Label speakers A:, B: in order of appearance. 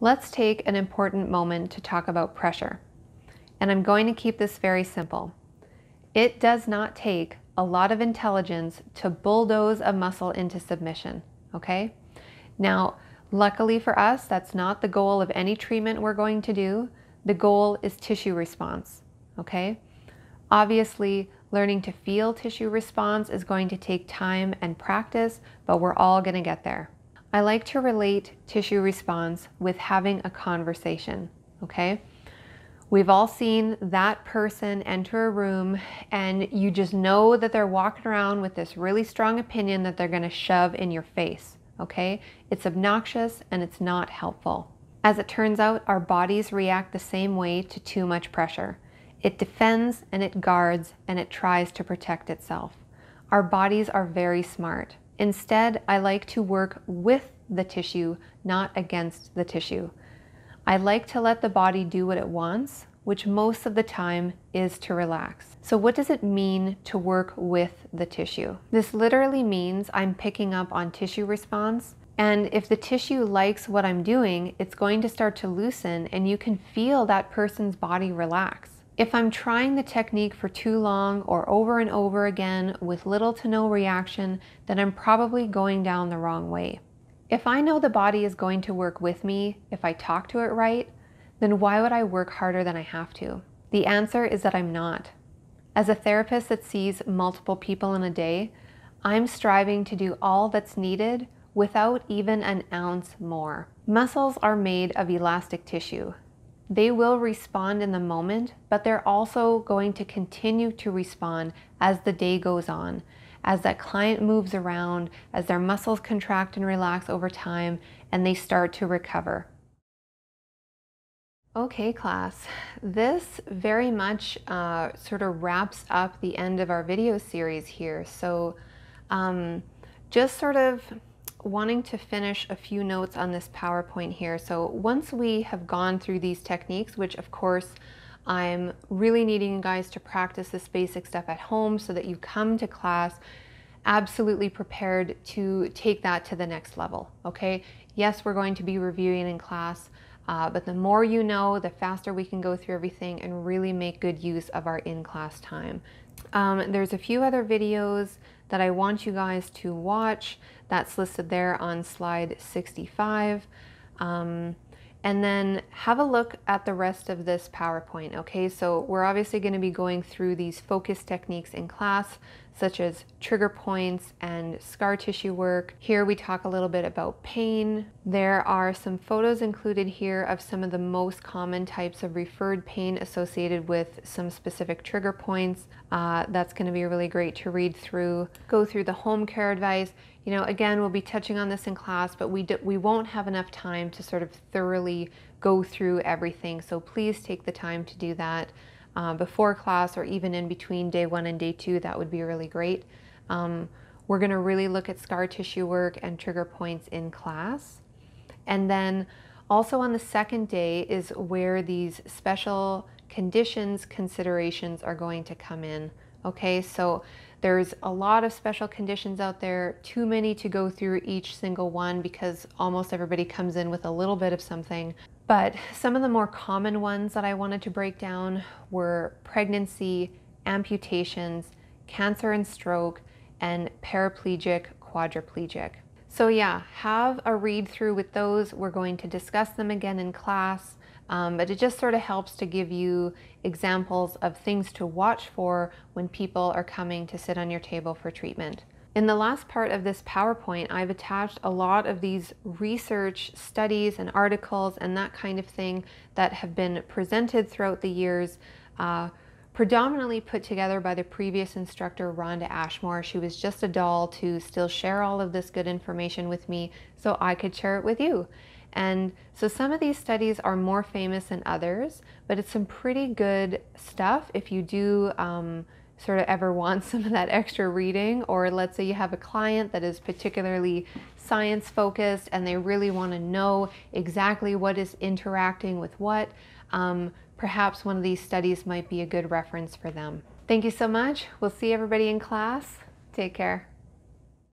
A: Let's take an important moment to talk about pressure. And I'm going to keep this very simple. It does not take a lot of intelligence to bulldoze a muscle into submission, okay? Now, luckily for us, that's not the goal of any treatment we're going to do. The goal is tissue response, okay? Obviously, learning to feel tissue response is going to take time and practice, but we're all going to get there. I like to relate tissue response with having a conversation, okay? We've all seen that person enter a room and you just know that they're walking around with this really strong opinion that they're going to shove in your face, okay? It's obnoxious and it's not helpful. As it turns out, our bodies react the same way to too much pressure. It defends and it guards and it tries to protect itself. Our bodies are very smart. Instead, I like to work with the tissue, not against the tissue. I like to let the body do what it wants, which most of the time is to relax. So what does it mean to work with the tissue? This literally means I'm picking up on tissue response, and if the tissue likes what I'm doing, it's going to start to loosen and you can feel that person's body relax. If I'm trying the technique for too long or over and over again with little to no reaction, then I'm probably going down the wrong way. If I know the body is going to work with me if I talk to it right, then why would I work harder than I have to? The answer is that I'm not. As a therapist that sees multiple people in a day, I'm striving to do all that's needed without even an ounce more. Muscles are made of elastic tissue. They will respond in the moment, but they're also going to continue to respond as the day goes on, as that client moves around, as their muscles contract and relax over time, and they start to recover. Okay, class, this very much sort of wraps up the end of our video series here. So just sort of wanting to finish a few notes on this PowerPoint here. So once we have gone through these techniques, which of course I'm really needing you guys to practice this basic stuff at home so that you come to class absolutely prepared to take that to the next level, okay? Yes, we're going to be reviewing in class, but the more you know, the faster we can go through everything and really make good use of our in-class time. There's a few other videos that I want you guys to watch. That's listed there on slide 65. And then have a look at the rest of this PowerPoint, okay? So we're obviously going to be going through these focus techniques in class, such as trigger points and scar tissue work. Here we talk a little bit about pain. There are some photos included here of some of the most common types of referred pain associated with some specific trigger points. That's going to be really great to read through. Go through the home care advice. You know, again, we'll be touching on this in class, but we won't have enough time to sort of thoroughly go through everything. So please take the time to do that before class or even in between day 1 and day 2. That would be really great. We're going to really look at scar tissue work and trigger points in class. And then also on the second day is where these special conditions considerations are going to come in. Okay, so there's a lot of special conditions out there, too many to go through each single one because almost everybody comes in with a little bit of something. But some of the more common ones that I wanted to break down were pregnancy, amputations, cancer and stroke, and paraplegic, quadriplegic. So yeah, have a read through with those. We're going to discuss them again in class. But it just sort of helps to give you examples of things to watch for when people are coming to sit on your table for treatment. In the last part of this PowerPoint, I've attached a lot of these research studies and articles and that kind of thing that have been presented throughout the years, predominantly put together by the previous instructor, Rhonda Ashmore. She was just a doll to still share all of this good information with me so I could share it with you. And so some of these studies are more famous than others, but it's some pretty good stuff if you do sort of ever want some of that extra reading, or let's say you have a client that is particularly science focused and they really want to know exactly what is interacting with what. Perhaps one of these studies might be a good reference for them. Thank you so much. We'll see everybody in class. Take care.